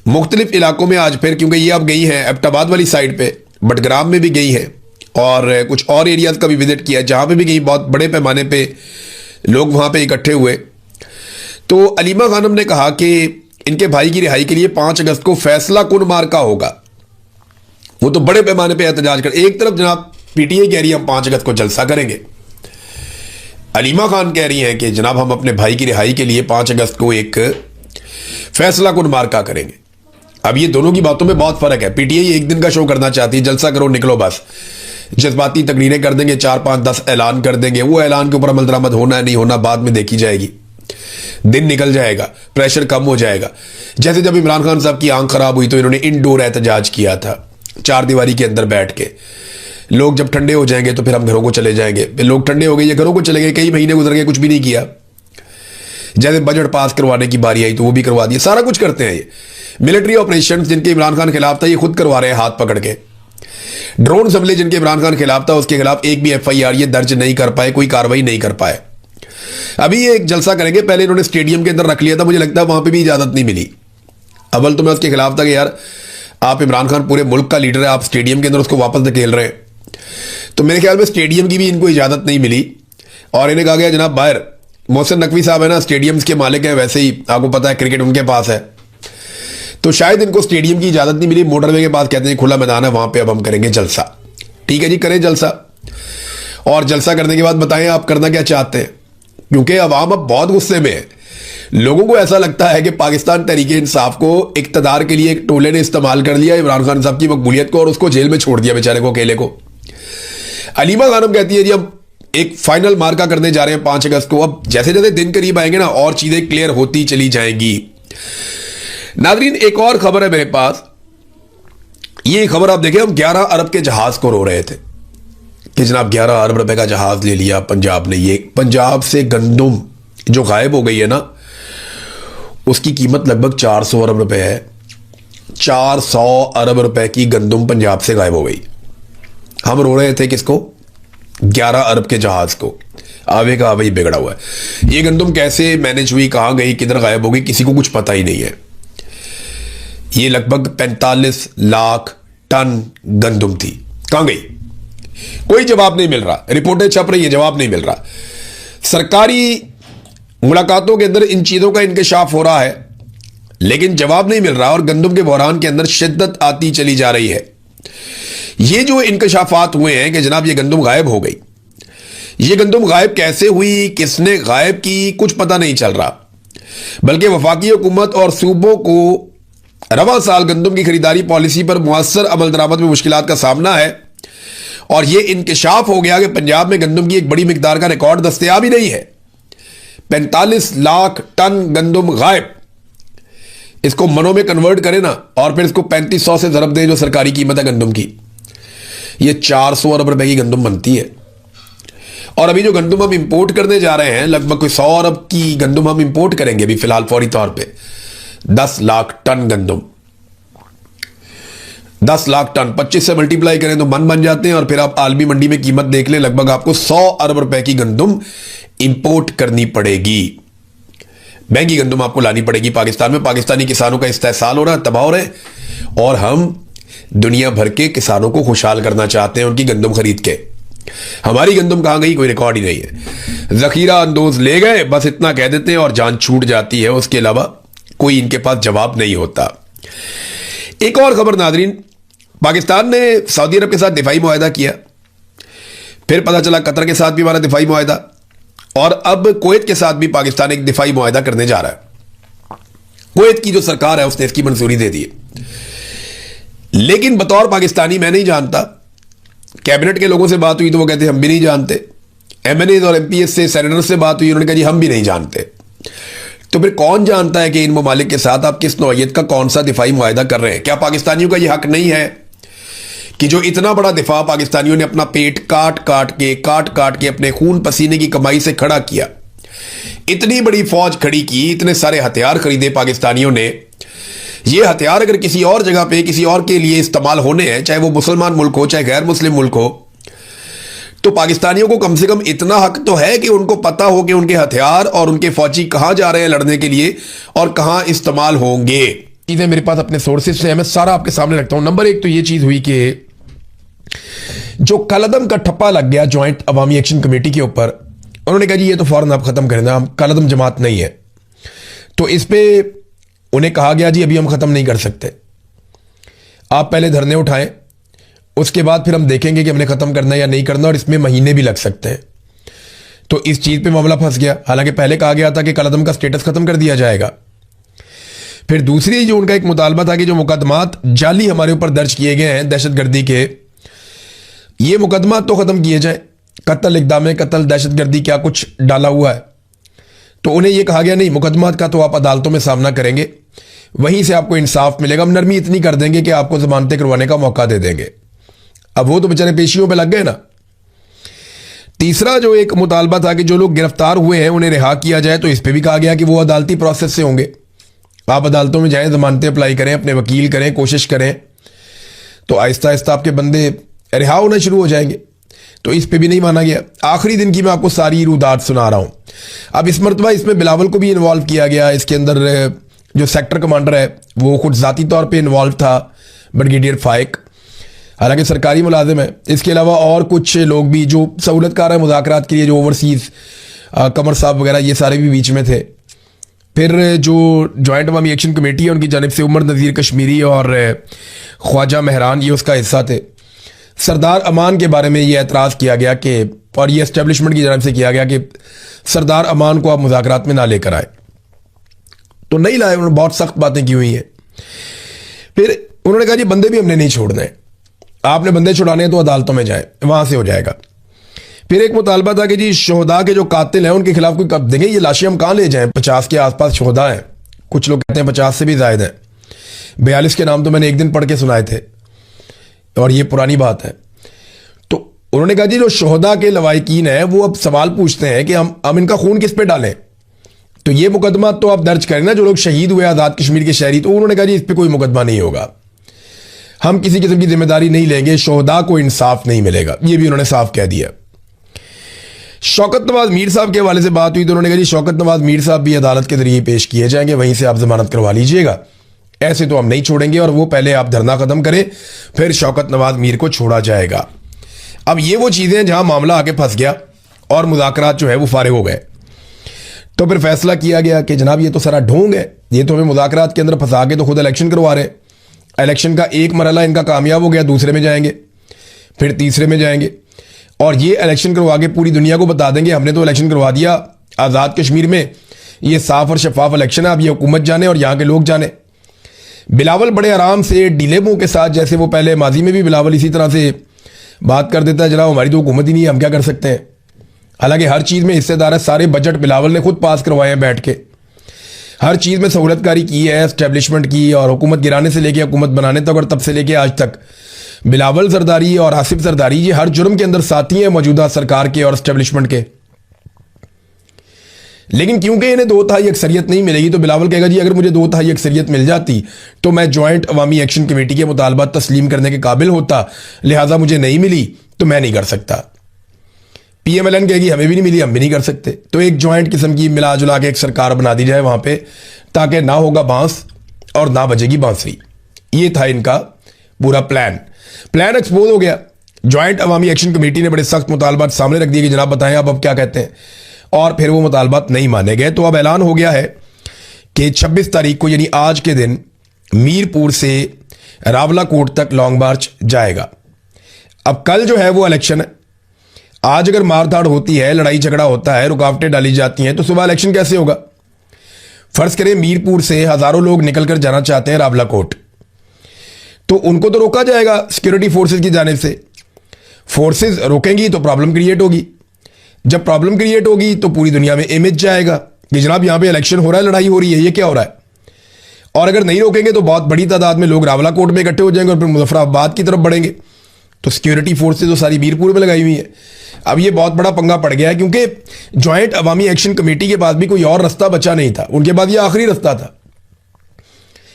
मुख्तलिफ इलाकों में आज फिर, क्योंकि ये अब गई हैं एबटाबाद वाली साइड पे, बटग्राम में भी गई हैं और कुछ और एरियाज का भी विजिट किया, जहाँ पे भी गई बहुत बड़े पैमाने पे लोग वहाँ पे इकट्ठे हुए। तो अलीमा खानम ने कहा कि इनके भाई की रिहाई के लिए 5 अगस्त को फैसला कुन मार्का होगा। वो तो बड़े पैमाने पे एहतजाज कर, एक तरफ जनाब पीटीआई कह रही है हम 5 अगस्त को जलसा करेंगे, अलीमा खान कह रही हैं कि जनाब हम अपने भाई की रिहाई के लिए 5 अगस्त को एक फैसला कुन मार्का करेंगे। अब ये दोनों की बातों में बहुत फर्क है। पीटीआई एक दिन का शो करना चाहती है, जलसा करो निकलो बस, जज्बाती तकरीरें कर देंगे, 4 5 10 ऐलान कर देंगे, वो ऐलान के ऊपर अमल दरामद होना है नहीं होना बाद में देखी जाएगी, दिन निकल जाएगा, प्रेशर कम हो जाएगा। जैसे जब इमरान खान साहब की आंख खराब हुई तो इन्होंने इंडोर एहतजाज किया था, 4 दीवारी के अंदर बैठ के। लोग जब ठंडे हो जाएंगे तो फिर हम घरों को चले जाएंगे, फिर लोग ठंडे हो गए ये घरों को चले गए, कई महीने गुजर गए कुछ भी नहीं किया। जैसे बजट पास करवाने की बारी आई तो वो भी करवा दिया, सारा कुछ करते हैं ये। मिलिट्री ऑपरेशन जिनके इमरान खान खिलाफ था ये खुद करवा रहे हैं हाथ पकड़ के। ड्रोन हमले जिनके इमरान खान खिलाफ था उसके खिलाफ एक भी एफआईआर ये दर्ज नहीं कर पाए, कोई कार्रवाई नहीं कर पाए। अभी ये एक जलसा करेंगे, पहले इन्होंने स्टेडियम के अंदर रख लिया था, मुझे लगता है वहां पर भी इजाजत नहीं मिली। अव्वल तो मैं उसके खिलाफ था कि यार आप इमरान खान पूरे मुल्क का लीडर है, आप स्टेडियम के अंदर उसको वापस धकेल रहे हैं। तो मेरे ख्याल में स्टेडियम की भी इनको इजाजत नहीं मिली और इन्हें कहा गया जनाब बाहर। मोहसिन नकवी साहब है ना स्टेडियम्स के मालिक हैं, वैसे ही आपको पता है क्रिकेट उनके पास है, तो शायद इनको स्टेडियम की इजाजत नहीं मिली। मोटरवे के पास कहते हैं खुला मैदान है, वहां पे अब हम करेंगे जलसा। ठीक है जी, करें जलसा, और जलसा करने के बाद बताएं आप करना क्या चाहते हैं, क्योंकि अवाम अब बहुत गुस्से में है। लोगों को ऐसा लगता है कि पाकिस्तान तहरीक इंसाफ को इक्तदार के लिए एक टोले ने इस्तेमाल कर लिया इमरान खान साहब की मकबूलियत को और उसको जेल में छोड़ दिया बेचारे को, अकेले को। अलीमा खानम कहती है जी हम एक फाइनल मार्का करने जा रहे हैं 5 अगस्त को। अब जैसे जैसे दिन करीब आएंगे ना और चीजें क्लियर होती चली जाएंगी। नाजरीन एक और खबर है मेरे पास, ये खबर आप देखें, हम 11 अरब के जहाज को रो रहे थे कि जनाब 11 अरब रुपए का जहाज ले लिया पंजाब ने। ये पंजाब से गंदुम जो गायब हो गई है ना उसकी कीमत लगभग 400 अरब रुपए है। 400 अरब रुपए की गंदुम पंजाब से गायब हो गई। हम रो रहे थे किसको? 11 अरब के जहाज को। आवे का आवे ही बिगड़ा हुआ है। ये गंदुम कैसे मैनेज हुई, कहां गई, किधर गायब हो गई, किसी को कुछ पता ही नहीं है। ये लगभग 45 लाख टन गंदुम थी, कहां गई? कोई जवाब नहीं मिल रहा। रिपोर्टें छप रही है, जवाब नहीं मिल रहा। सरकारी मुलाकातों के अंदर इन चीजों का इंकशाफ हो रहा है लेकिन जवाब नहीं मिल रहा और गंदुम के बहरान के अंदर शिद्दत आती चली जा रही है। ये जो इंकशाफात हुए हैं कि जनाब ये गंदुम गायब हो गई, ये गंदुम गायब कैसे हुई, किसने गायब की, कुछ पता नहीं चल रहा। बल्कि वफाकी हुकूमत और सूबों को रवा साल गंदुम की खरीदारी पॉलिसी पर मुअस्सर अमल दरामद में मुश्किलात का सामना है और यह इंकशाफ हो गया कि पंजाब में गंदुम की एक बड़ी मिकदार का रिकॉर्ड दस्तयाब ही नहीं है। 45 लाख टन गंदुम गायब। इसको मनों में कन्वर्ट करें ना और फिर इसको 3500 से ज़रब दें जो सरकारी कीमत है गंदुम की, ये 400 अरब रुपए की गंदुम बनती है। और अभी जो गंदुम हम इंपोर्ट करने जा रहे हैं लगभग कोई 100 अरब की गंदुम हम इंपोर्ट करेंगे अभी फिलहाल फौरी तौर पे। 10 लाख टन गंदुम, 10 लाख टन 25 से मल्टीप्लाई करें तो मन बन जाते हैं और फिर आप आलमी मंडी में कीमत देख लें, लगभग आपको 100 अरब रुपए की गंदुम इंपोर्ट करनी पड़ेगी। महंगी गंदुम आपको लानी पड़ेगी पाकिस्तान में। पाकिस्तानी किसानों का इस्तेहसाल हो रहा है, तबाह हो रहे हैं और हम दुनिया भर के किसानों को खुशहाल करना चाहते हैं उनकी गंदुम खरीद के। हमारी गंदुम कहां गई, कोई रिकॉर्ड ही नहीं है। जखीरा अंदोज ले गए, बस इतना कह देते हैं और जान छूट जाती है, उसके अलावा कोई इनके पास जवाब नहीं होता। एक और खबर नाजरीन, पाकिस्तान ने सऊदी अरब के साथ दिफाई मुआहदा किया, फिर पता चला कतर के साथ भी हमारा दिफाई मुआहदा और अब कुवैत के साथ भी पाकिस्तान एक दिफाई मुआहदा करने जा रहा है। कुवैत की जो सरकार है उसने इसकी मंजूरी दे दी है, लेकिन बतौर पाकिस्तानी मैं नहीं जानता। कैबिनेट के लोगों से बात हुई तो वो कहते हम भी नहीं जानते। एमएनए और एमपीएस से, सेनेटर से बात हुई, उन्होंने कहा जी हम भी नहीं जानते। तो फिर कौन जानता है कि इन ममालिक के साथ आप किस नौइयत का कौन सा दिफाई मुआहदा कर रहे हैं? क्या पाकिस्तानियों का यह हक नहीं है कि जो इतना बड़ा दिफा पाकिस्तानियों ने अपना पेट काट काट के अपने खून पसीने की कमाई से खड़ा किया, इतनी बड़ी फौज खड़ी की, इतने सारे हथियार खरीदे पाकिस्तानियों ने, ये हथियार अगर किसी और जगह पे किसी और के लिए इस्तेमाल होने हैं, चाहे वो मुसलमान मुल्क हो चाहे गैर मुस्लिम मुल्क हो, तो पाकिस्तानियों को कम से कम इतना हक तो है कि उनको पता हो कि उनके हथियार और उनके फौजी कहां जा रहे हैं लड़ने के लिए और कहां इस्तेमाल होंगे। चीज़ें मेरे पास अपने सोर्सेज से है, मैं सारा आपके सामने रखता हूं। नंबर एक तो ये चीज़ हुई कि जो कलअदम का ठप्पा लग गया ज्वाइंट अवामी एक्शन कमेटी के ऊपर, उन्होंने कहा जी ये तो फौरन आप ख़त्म कर देना, हम कलअदम जमात नहीं है। तो इस पे उन्हें कहा गया जी अभी हम ख़त्म नहीं कर सकते, आप पहले धरने उठाएं, उसके बाद फिर हम देखेंगे कि हमने ख़त्म करना है या नहीं करना, और इसमें महीने भी लग सकते हैं। तो इस चीज़ पे मामला फंस गया। हालांकि पहले कहा गया था कि कलअदम का स्टेटस ख़त्म कर दिया जाएगा। फिर दूसरी जो उनका एक मुतालबा था कि जो मुकदमात जाली हमारे ऊपर दर्ज किए गए हैं दहशतगर्दी के, ये मुकदमा तो ख़त्म किए जाए, कत्ल, इक़दाम कत्ल, दहशतगर्दी क्या कुछ डाला हुआ है। तो उन्हें यह कहा गया नहीं, मुकदमात का तो आप अदालतों में सामना करेंगे, वहीं से आपको इंसाफ मिलेगा, हम नरमी इतनी कर देंगे कि आपको जमानतें करवाने का मौका दे देंगे। अब वो तो बेचारे पेशियों पे लग गए ना। तीसरा जो एक मुतालबा था कि जो लोग गिरफ्तार हुए हैं उन्हें रिहा किया जाए, तो इस पर भी कहा गया कि वो अदालती प्रोसेस से होंगे, आप अदालतों में जाएं, जमानतें अप्लाई करें, अपने वकील करें, कोशिश करें, तो आहिस्ता आहिस्ता आपके बंदे रिहा होना शुरू हो जाएंगे। तो इस पे भी नहीं माना गया। आखिरी दिन की मैं आपको सारी रुदात सुना रहा हूं। अब इस मरतबा इसमें बिलावल को भी इन्वॉल्व किया गया। इसके अंदर जो सेक्टर कमांडर है वो खुद ज़ाती तौर पे इन्वॉल्व था, ब्रिगेडियर फाइक, हालांकि सरकारी मुलाजिम है। इसके अलावा और कुछ लोग भी जो सहूलतकार है मुज़ाकरात के लिए, जो ओवरसीज़ कमर साहब वगैरह, ये सारे भी बीच में थे। फिर जो जॉइंट अवामी एक्शन कमेटी है उनकी जानिब से उमर नज़ीर कश्मीरी और ख्वाजा महरान ये उसका हिस्सा थे। सरदार अमान के बारे में ये एतराज़ किया गया कि, और ये एस्टेब्लिशमेंट की जानिब से किया गया कि सरदार अमान को आप मुज़ाकरात में ना लेकर आए, तो नहीं लाए। उन्होंने बहुत सख्त बातें की हुई हैं। फिर उन्होंने कहा जी बंदे भी हमने नहीं छोड़ने, आपने बंदे छुड़ाने हैं तो अदालतों में जाए, वहां से हो जाएगा। फिर एक मुतालबा था कि जी शोहदा के जो कातिल हैं उनके खिलाफ कोई कब देंगे, ये लाशें हम कहाँ ले जाएं, 50 के आसपास शोहदा हैं, कुछ लोग कहते हैं 50 से भी ज़ायद हैं, 42 के नाम तो मैंने एक दिन पढ़ के सुनाए थे, और ये पुरानी बात है। तो उन्होंने कहा जी जो शोहदा के लवाहिकीन है वो अब सवाल पूछते हैं कि हम इनका खून किस पे डालें, तो ये मुकदमा तो आप दर्ज करें ना, जो लोग शहीद हुए आज़ाद कश्मीर के शहरी। तो उन्होंने कहा जी इस पर कोई मुकदमा नहीं होगा, हम किसी किस्म की जिम्मेदारी नहीं लेंगे, शोहदा को इंसाफ नहीं मिलेगा, ये भी उन्होंने साफ कह दिया। शौकत नवाज मीर साहब के हवाले से बात हुई तो उन्होंने कहा जी शौकत नवाज मीर साहब भी अदालत के जरिए पेश किए जाएंगे, वहीं से आप जमानत करवा लीजिएगा, ऐसे तो हम नहीं छोड़ेंगे, और वो पहले आप धरना खत्म करें, फिर शौकत नवाज मीर को छोड़ा जाएगा। अब ये वो चीज़ें जहां मामला आके फंस गया और मुज़ाकरात जो है वो फारिग हो गए। तो फिर फैसला किया गया कि जनाब ये तो सारा ढोंग है, ये तो हमें मुज़ाकरात के अंदर फंसा के तो खुद इलेक्शन करवा रहे हैं। इलेक्शन का एक मरहला इनका कामयाब हो गया, दूसरे में जाएंगे, फिर तीसरे में जाएंगे, और ये इलेक्शन करवा के पूरी दुनिया को बता देंगे हमने तो इलेक्शन करवा दिया आज़ाद कश्मीर में, ये साफ और शफाफ इलेक्शन है, अब ये हुकूमत जाने और यहाँ के लोग जाने। बिलावल बड़े आराम से डिलेमों के साथ, जैसे वो पहले माजी में भी बिलावल इसी तरह से बात कर देता है, जनाब हमारी तो हुकूमत ही नहीं है, हम क्या कर सकते हैं। हालांकि हर चीज़ में हिस्सेदार है, सारे बजट बिलावल ने खुद पास करवाए हैं बैठ के, हर चीज़ में सहूलतकारी की है एस्टेब्लिशमेंट की, और हुकूमत गिराने से लेके हुकूमत बनाने तक, और तब से लेके आज तक बिलावल जरदारी और आसिफ जरदारी ये हर जुर्म के अंदर साथी हैं मौजूदा सरकार के और एस्टेब्लिशमेंट के। लेकिन क्योंकि इन्हें 2/3 अक्सरियत नहीं मिलेगी, तो बिलावल कहेगा जी अगर मुझे 2/3 अक्सरियत मिल जाती तो मैं ज्वाइंट अवामी एक्शन कमेटी के मुतालबात तस्लीम करने के काबिल होता, लिहाजा मुझे नहीं मिली तो मैं नहीं कर सकता। PMLN कहेगी हमें भी नहीं मिली, हम भी नहीं कर सकते। तो एक ज्वाइंट किस्म की मिला जुला के एक सरकार बना दी जाए वहां पे, ताकि ना होगा बांस और ना बजेगी बांसुरी। ये था इनका पूरा प्लान एक्सपोज हो गया। ज्वाइंट अवामी एक्शन कमेटी ने बड़े सख्त मुतालबात सामने रख दिए कि जनाब बताएं अब क्या कहते हैं, और फिर वो मुतालबात नहीं माने गए। तो अब ऐलान हो गया है कि 26 तारीख को यानी आज के दिन मीरपुर से रावलाकोट तक लॉन्ग मार्च जाएगा। अब कल जो है वो इलेक्शन है, आज अगर मारधाड़ होती है, लड़ाई झगड़ा होता है, रुकावटें डाली जाती हैं, तो सुबह इलेक्शन कैसे होगा। फर्ज करें मीरपुर से हजारों लोग निकलकर जाना चाहते हैं रावलाकोट, तो उनको तो रोका जाएगा सिक्योरिटी फोर्सेज की जानिब से। फोर्सेज रोकेंगी तो प्रॉब्लम क्रिएट होगी, जब प्रॉब्लम क्रिएट होगी तो पूरी दुनिया में इमेज जाएगा कि जनाब यहां पे इलेक्शन हो रहा है, लड़ाई हो रही है, ये क्या हो रहा है। और अगर नहीं रोकेंगे तो बहुत बड़ी तादाद में लोग रावलाकोट में इकट्ठे हो जाएंगे और फिर मुजफ्फराबाद की तरफ बढ़ेंगे। तो सिक्योरिटी फोर्सेज तो सारी मीरपुर में लगाई हुई है। अब ये बहुत बड़ा पंगा पड़ गया है, क्योंकि ज्वाइंट अवामी एक्शन कमेटी के पास भी कोई और रास्ता बचा नहीं था, उनके पास ये आखिरी रास्ता था।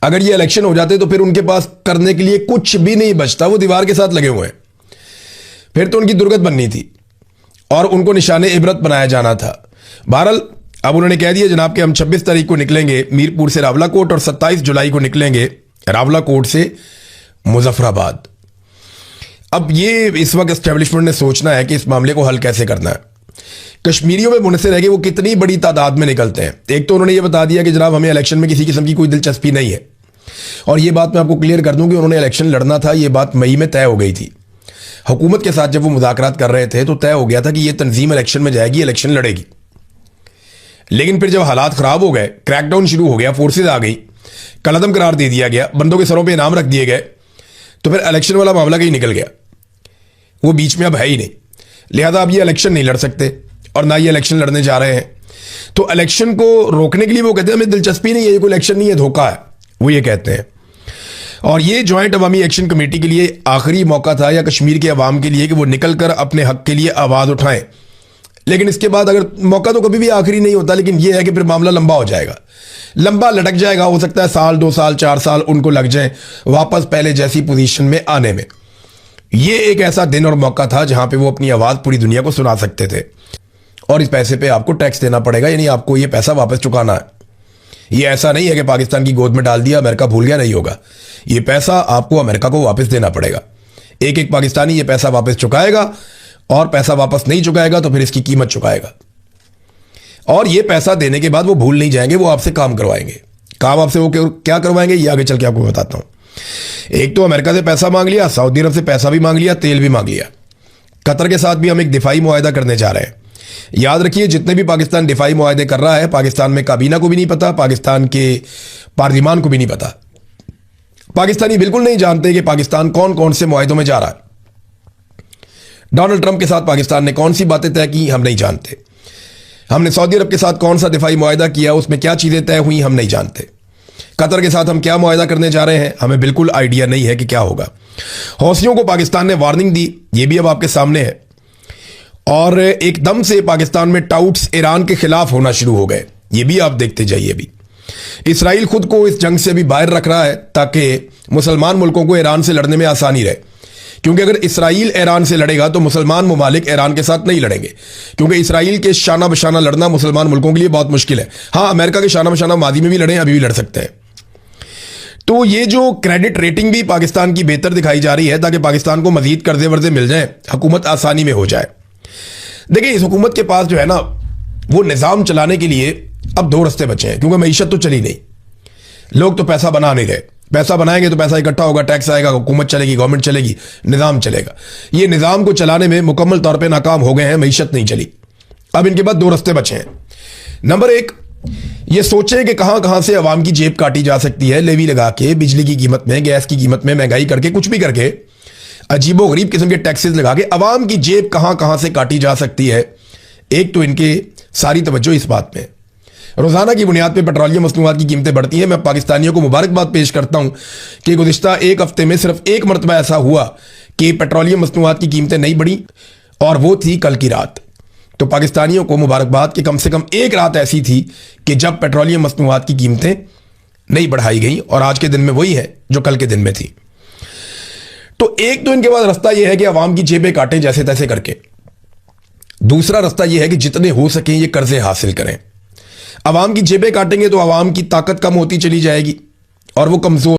अगर ये इलेक्शन हो जाते तो फिर उनके पास करने के लिए कुछ भी नहीं बचता, वो दीवार के साथ लगे हुए हैं। फिर तो उनकी दुर्गत बननी थी और उनको निशाने इबरत बनाया जाना था। बहरहाल अब उन्होंने कह दिया जनाब कि हम 26 तारीख को निकलेंगे मीरपुर से रावलाकोट और 27 जुलाई को निकलेंगे रावलाकोट से मुजफ्फराबाद। अब ये इस वक्त एस्टेब्लिशमेंट ने सोचना है कि इस मामले को हल कैसे करना है। कश्मीरियों में मुनसर है कि वो कितनी बड़ी तादाद में निकलते हैं। एक तो उन्होंने ये बता दिया कि जनाब हमें इलेक्शन में किसी किस्म की कोई दिलचस्पी नहीं है, और ये बात मैं आपको क्लियर कर दूं कि उन्होंने इलेक्शन लड़ना था, ये बात मई में तय हो गई थी। हुकूमत के साथ जब वो मुज़ाकरात कर रहे थे तो तय हो गया था कि ये तंजीम इलेक्शन में जाएगी, इलेक्शन लड़ेगी। लेकिन फिर जब हालात खराब हो गए, क्रैकडाउन शुरू हो गया, फोर्सेज आ गई, कलअदम करार दे दिया गया, बंदों के सरों पे इनाम रख दिए गए, तो फिर इलेक्शन वाला मामला कहीं निकल गया। वो बीच में अब है ही नहीं, लिहाजा अब ये इलेक्शन नहीं लड़ सकते और ना ये इलेक्शन लड़ने जा रहे हैं। तो इलेक्शन को रोकने के लिए वो कहते हैं हमें दिलचस्पी नहीं है, ये कोई इलेक्शन नहीं है, धोखा है, वो ये कहते हैं। और ये जॉइंट अवामी एक्शन कमेटी के लिए आखिरी मौका था या कश्मीर के अवाम के लिए कि वो निकल कर अपने हक के लिए आवाज़ उठाएं। लेकिन इसके बाद अगर मौका तो कभी भी आखिरी नहीं होता, लेकिन यह है कि फिर मामला लंबा हो जाएगा, लंबा लटक जाएगा। हो सकता है साल, 2 साल, 4 साल उनको लग जाए वापस पहले जैसी पोजीशन में आने में। ये एक ऐसा दिन और मौका था जहां पे वो अपनी आवाज़ पूरी दुनिया को सुना सकते थे। और इस पैसे पे आपको टैक्स देना पड़ेगा, यानी आपको ये पैसा वापस चुकाना है। ये ऐसा नहीं है कि पाकिस्तान की गोद में डाल दिया, अमेरिका भूल गया, नहीं होगा। ये पैसा आपको अमेरिका को वापस देना पड़ेगा। एक एक पाकिस्तानी ये पैसा वापस चुकाएगा, और पैसा वापस नहीं चुकाएगा तो फिर इसकी कीमत चुकाएगा। और ये पैसा देने के बाद वो भूल नहीं जाएंगे, वो आपसे काम करवाएंगे। काम आपसे वो क्या करवाएंगे ये आगे चल के आपको बताता हूं। एक तो अमेरिका से पैसा मांग लिया, सऊदी अरब से पैसा भी मांग लिया, तेल भी मांग लिया। कतर के साथ भी हम एक दिफाई मुआहदा करने जा रहे हैं। याद रखिए, जितने भी पाकिस्तान दिफाई मुआहदे कर रहा है, पाकिस्तान में काबीना को भी नहीं पता, पाकिस्तान के पार्लिमान को भी नहीं पता। पाकिस्तानी बिल्कुल नहीं जानते कि पाकिस्तान कौन कौन से मुआहदों में जा रहा है। डोनाल्ड ट्रंप के साथ पाकिस्तान ने कौन सी बातें तय की हम नहीं जानते। हमने सऊदी अरब के साथ कौन सा दिफाई मुआहदा किया, उसमें क्या चीज़ें तय हुई हम नहीं जानते। कतर के साथ हम क्या मुआहदा करने जा रहे हैं हमें बिल्कुल आइडिया नहीं है कि क्या होगा। हौसियों को पाकिस्तान ने वार्निंग दी, ये भी अब आपके सामने है। और एकदम से पाकिस्तान में टाउट्स ईरान के खिलाफ होना शुरू हो गए, ये भी आप देखते जाइए। भी इसराइल खुद को इस जंग से भी बाहर रख रहा है ताकि मुसलमान मुल्कों को ईरान से लड़ने में आसानी रहे, क्योंकि अगर इसराइल ईरान से लड़ेगा तो मुसलमान ममालिक ईरान के साथ नहीं लड़ेंगे, क्योंकि इसराइल के शाना बशाना लड़ना मुसलमान मुल्कों के लिए बहुत मुश्किल है। हाँ, अमेरिका के शाना बशाना माजी में भी लड़े, अभी भी लड़ सकते हैं। तो ये जो क्रेडिट रेटिंग भी पाकिस्तान की बेहतर दिखाई जा रही है ताकि पाकिस्तान को मजीद कर्जे वर्जे मिल जाए, हुकूमत आसानी में हो जाए। देखिए, इस हुकूमत के पास जो है ना, वो निज़ाम चलाने के लिए अब 2 रास्ते बचे हैं, क्योंकि मईशत तो चली नहीं, लोग तो पैसा बना नहीं रहे। पैसा बनाएंगे तो पैसा इकट्ठा होगा, टैक्स आएगा, हुकूमत चलेगी, गवर्नमेंट चलेगी, निज़ाम चलेगा। ये निज़ाम को चलाने में मुकम्मल तौर पे नाकाम हो गए हैं, मईशत नहीं चली। अब इनके बाद 2 रास्ते बचे हैं। नंबर 1, ये सोचें कि कहां कहां से अवाम की जेब काटी जा सकती है, लेवी लगा के, बिजली की कीमत में, गैस की कीमत में महंगाई करके, कुछ भी करके, अजीबो गरीब किस्म के टैक्सेस लगा के अवाम की जेब कहां कहां से काटी जा सकती है। एक तो इनके सारी तवज्जो इस बात में। रोजाना की बुनियाद पर पेट्रोलियम मसनूआत की कीमतें बढ़ती हैं। मैं पाकिस्तानियों को मुबारकबाद पेश करता हूं कि गुज़िश्ता 1 हफ्ते में सिर्फ 1 मरतबा ऐसा हुआ कि पेट्रोलियम मसनूआत की कीमतें नहीं बढ़ी, और वो थी कल की रात। तो पाकिस्तानियों को मुबारकबाद कि कम से कम एक रात ऐसी थी कि जब पेट्रोलियम मसनूआत की कीमतें नहीं बढ़ाई गई, और आज के दिन में वही है जो कल के दिन में थी। तो एक तो इनके पास रास्ता यह है कि अवाम की जेबें काटें जैसे तैसे करके। दूसरा रास्ता यह है कि जितने हो सकें ये कर्जे हासिल करें। अवाम की जेबें काटेंगे तो अवाम की ताकत कम होती चली जाएगी और वो कमजोर